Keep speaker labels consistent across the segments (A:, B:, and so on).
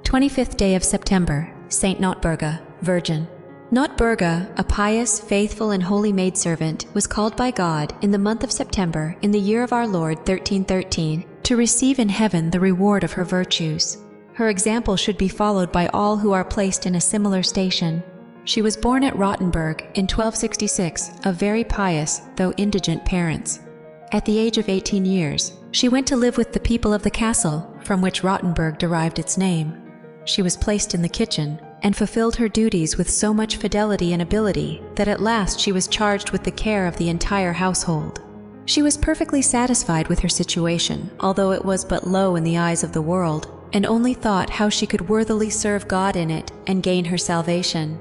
A: 25th day of September, Saint Notburga, Virgin. Notburga, a pious, faithful, and holy maidservant, was called by God in the month of September in the year of our Lord 1313 to receive in heaven the reward of her virtues. Her example should be followed by all who are placed in a similar station. She was born at Rottenburg in 1266 of very pious, though indigent parents. At the age of 18 years, she went to live with the people of the castle, from which Rottenburg derived its name. She was placed in the kitchen, and fulfilled her duties with so much fidelity and ability that at last she was charged with the care of the entire household. She was perfectly satisfied with her situation, although it was but low in the eyes of the world, and only thought how she could worthily serve God in it and gain her salvation.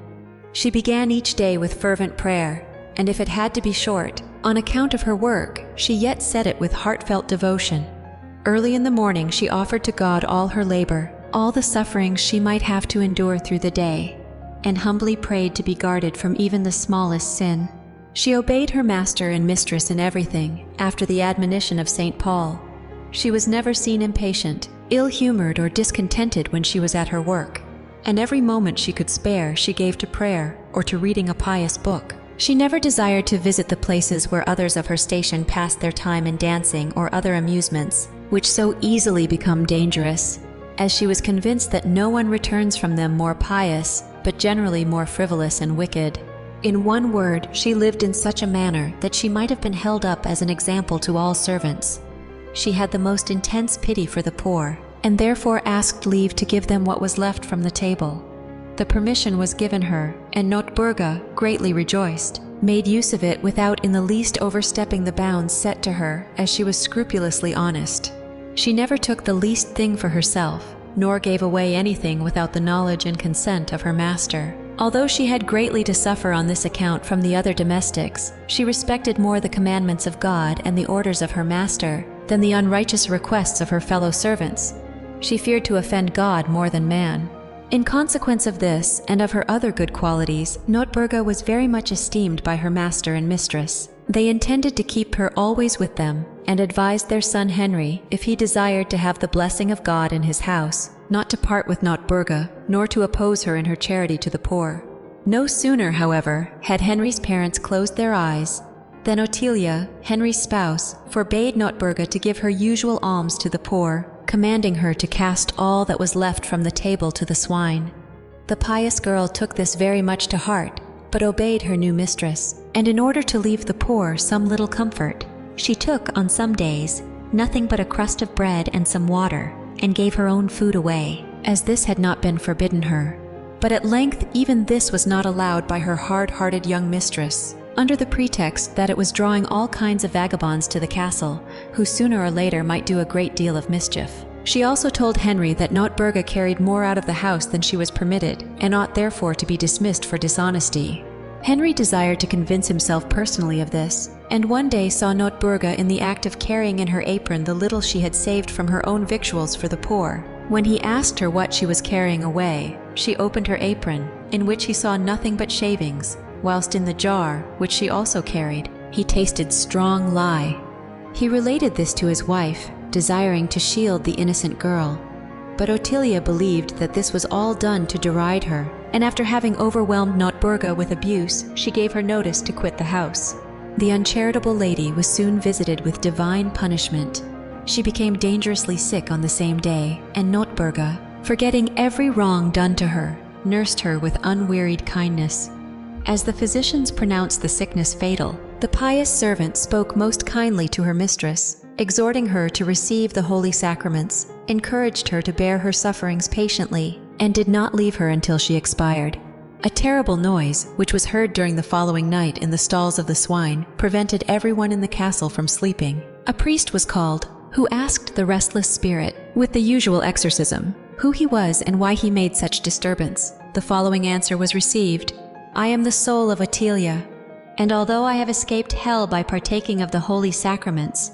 A: She began each day with fervent prayer, and if it had to be short, on account of her work, she yet said it with heartfelt devotion. Early in the morning she offered to God all her labor, all the sufferings she might have to endure through the day, and humbly prayed to be guarded from even the smallest sin. She obeyed her master and mistress in everything, after the admonition of St. Paul. She was never seen impatient, ill-humored, or discontented when she was at her work, and every moment she could spare she gave to prayer or to reading a pious book. She never desired to visit the places where others of her station passed their time in dancing or other amusements, which so easily become dangerous, as she was convinced that no one returns from them more pious, but generally more frivolous and wicked. In one word, she lived in such a manner that she might have been held up as an example to all servants. She had the most intense pity for the poor, and therefore asked leave to give them what was left from the table. The permission was given her, and Notburga, greatly rejoiced, made use of it without in the least overstepping the bounds set to her, as she was scrupulously honest. She never took the least thing for herself, nor gave away anything without the knowledge and consent of her master. Although she had greatly to suffer on this account from the other domestics, she respected more the commandments of God and the orders of her master than the unrighteous requests of her fellow servants. She feared to offend God more than man. In consequence of this and of her other good qualities, Notburga was very much esteemed by her master and mistress. They intended to keep her always with them, and advised their son Henry, if he desired to have the blessing of God in his house, not to part with Notburga, nor to oppose her in her charity to the poor. No sooner, however, had Henry's parents closed their eyes, than Ottilia, Henry's spouse, forbade Notburga to give her usual alms to the poor, commanding her to cast all that was left from the table to the swine. The pious girl took this very much to heart, but obeyed her new mistress, and in order to leave the poor some little comfort, she took, on some days, nothing but a crust of bread and some water, and gave her own food away, as this had not been forbidden her. But at length even this was not allowed by her hard-hearted young mistress, under the pretext that it was drawing all kinds of vagabonds to the castle, who sooner or later might do a great deal of mischief. She also told Henry that Notburga carried more out of the house than she was permitted, and ought therefore to be dismissed for dishonesty. Henry desired to convince himself personally of this, and one day saw Notburga in the act of carrying in her apron the little she had saved from her own victuals for the poor. When he asked her what she was carrying away, she opened her apron, in which he saw nothing but shavings, whilst in the jar, which she also carried, he tasted strong lye. He related this to his wife, desiring to shield the innocent girl. But Ottilia believed that this was all done to deride her, and after having overwhelmed Notburga with abuse, she gave her notice to quit the house. The uncharitable lady was soon visited with divine punishment. She became dangerously sick on the same day, and Notburga, forgetting every wrong done to her, nursed her with unwearied kindness. As the physicians pronounced the sickness fatal, the pious servant spoke most kindly to her mistress, exhorting her to receive the holy sacraments, encouraged her to bear her sufferings patiently, and did not leave her until she expired. A terrible noise, which was heard during the following night in the stalls of the swine, prevented everyone in the castle from sleeping. A priest was called, who asked the restless spirit, with the usual exorcism, who he was and why he made such disturbance. The following answer was received: "I am the soul of Ottilia, and although I have escaped hell by partaking of the holy sacraments,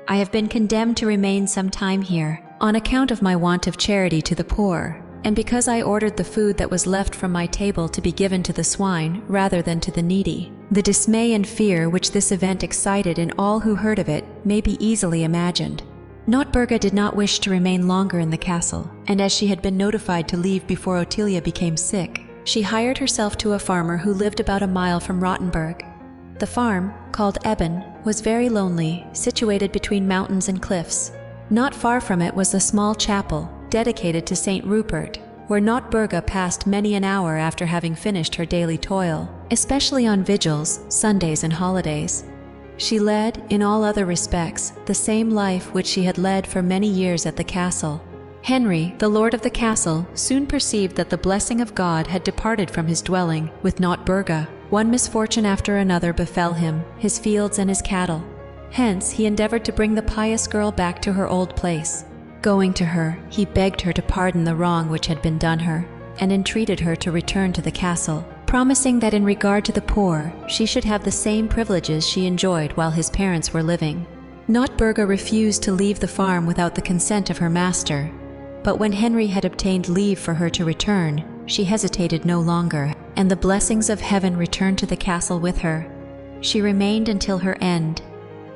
A: I have been condemned to remain some time here, on account of my want of charity to the poor, and because I ordered the food that was left from my table to be given to the swine rather than to the needy. The dismay and fear which this event excited in all who heard of it may be easily imagined. Notburga did not wish to remain longer in the castle, and as she had been notified to leave before Ottilia became sick, she hired herself to a farmer who lived about a mile from Rottenburg. The farm, called Eben, was very lonely, situated between mountains and cliffs. Not far from it was a small chapel, dedicated to St. Rupert, where Notburga passed many an hour after having finished her daily toil, especially on vigils, Sundays and holidays. She led, in all other respects, the same life which she had led for many years at the castle. Henry, the lord of the castle, soon perceived that the blessing of God had departed from his dwelling with Notburga. One misfortune after another befell him, his fields and his cattle. Hence he endeavored to bring the pious girl back to her old place. Going to her, he begged her to pardon the wrong which had been done her, and entreated her to return to the castle, promising that in regard to the poor, she should have the same privileges she enjoyed while his parents were living. Notburga refused to leave the farm without the consent of her master, but when Henry had obtained leave for her to return, she hesitated no longer, and the blessings of heaven returned to the castle with her. She remained until her end,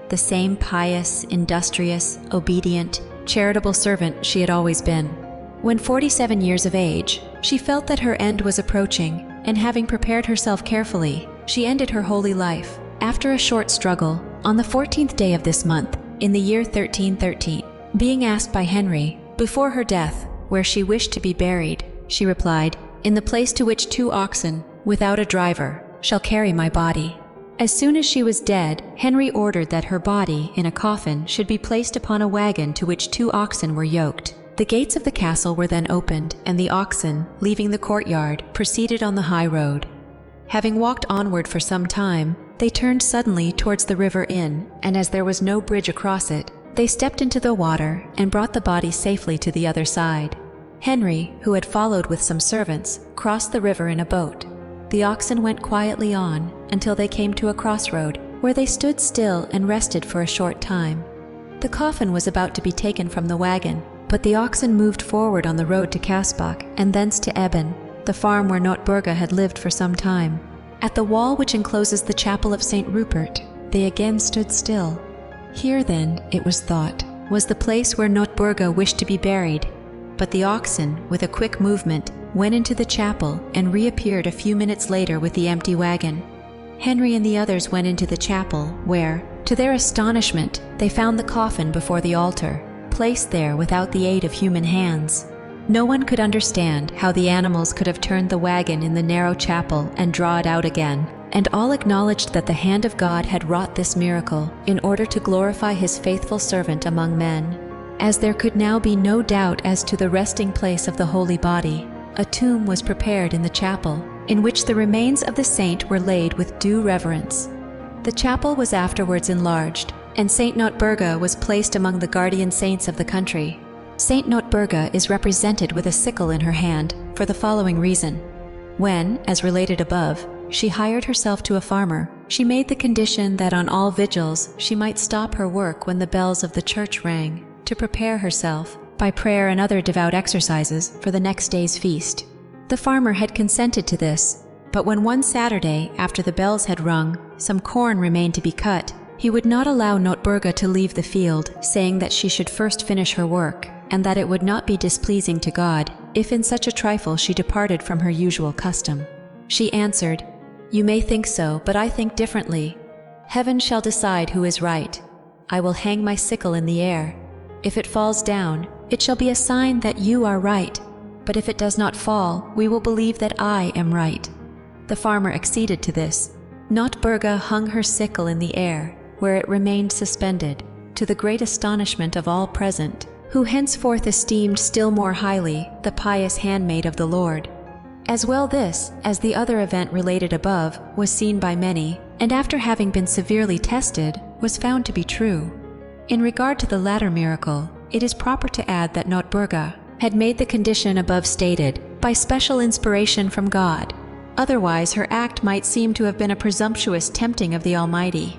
A: the same pious, industrious, obedient, charitable servant she had always been. When 47 years of age, she felt that her end was approaching, and having prepared herself carefully, she ended her holy life, after a short struggle, on the 14th day of this month, in the year 1313. Being asked by Henry, before her death, where she wished to be buried, she replied, "In the place to which 2 oxen, without a driver, shall carry my body." As soon as she was dead, Henry ordered that her body, in a coffin, should be placed upon a wagon to which 2 oxen were yoked. The gates of the castle were then opened, and the oxen, leaving the courtyard, proceeded on the high road. Having walked onward for some time, they turned suddenly towards the river Inn, and as there was no bridge across it, they stepped into the water and brought the body safely to the other side. Henry, who had followed with some servants, crossed the river in a boat. The oxen went quietly on until they came to a crossroad, where they stood still and rested for a short time. The coffin was about to be taken from the wagon, but the oxen moved forward on the road to Kaspach and thence to Eben, the farm where Notburga had lived for some time. At the wall which encloses the chapel of St. Rupert, they again stood still. Here then, it was thought, was the place where Notburga wished to be buried, but the oxen, with a quick movement, went into the chapel and reappeared a few minutes later with the empty wagon. Henry and the others went into the chapel, where, to their astonishment, they found the coffin before the altar, placed there without the aid of human hands. No one could understand how the animals could have turned the wagon in the narrow chapel and draw it out again, and all acknowledged that the hand of God had wrought this miracle in order to glorify his faithful servant among men. As there could now be no doubt as to the resting place of the holy body, a tomb was prepared in the chapel, in which the remains of the saint were laid with due reverence. The chapel was afterwards enlarged, and Saint Notburga was placed among the guardian saints of the country. Saint Notburga is represented with a sickle in her hand for the following reason. When, as related above, she hired herself to a farmer, she made the condition that on all vigils she might stop her work when the bells of the church rang, to prepare herself, by prayer and other devout exercises, for the next day's feast. The farmer had consented to this, but when one Saturday, after the bells had rung, some corn remained to be cut, he would not allow Notburga to leave the field, saying that she should first finish her work, and that it would not be displeasing to God if in such a trifle she departed from her usual custom. She answered, "You may think so, but I think differently. Heaven shall decide who is right. I will hang my sickle in the air. If it falls down, it shall be a sign that you are right, but if it does not fall, we will believe that I am right." The farmer acceded to this. Notburga hung her sickle in the air, where it remained suspended, to the great astonishment of all present, who henceforth esteemed still more highly the pious handmaid of the Lord. As well this, as the other event related above, was seen by many, and after having been severely tested, was found to be true. In regard to the latter miracle, it is proper to add that Notburga had made the condition above stated by special inspiration from God. Otherwise her act might seem to have been a presumptuous tempting of the Almighty.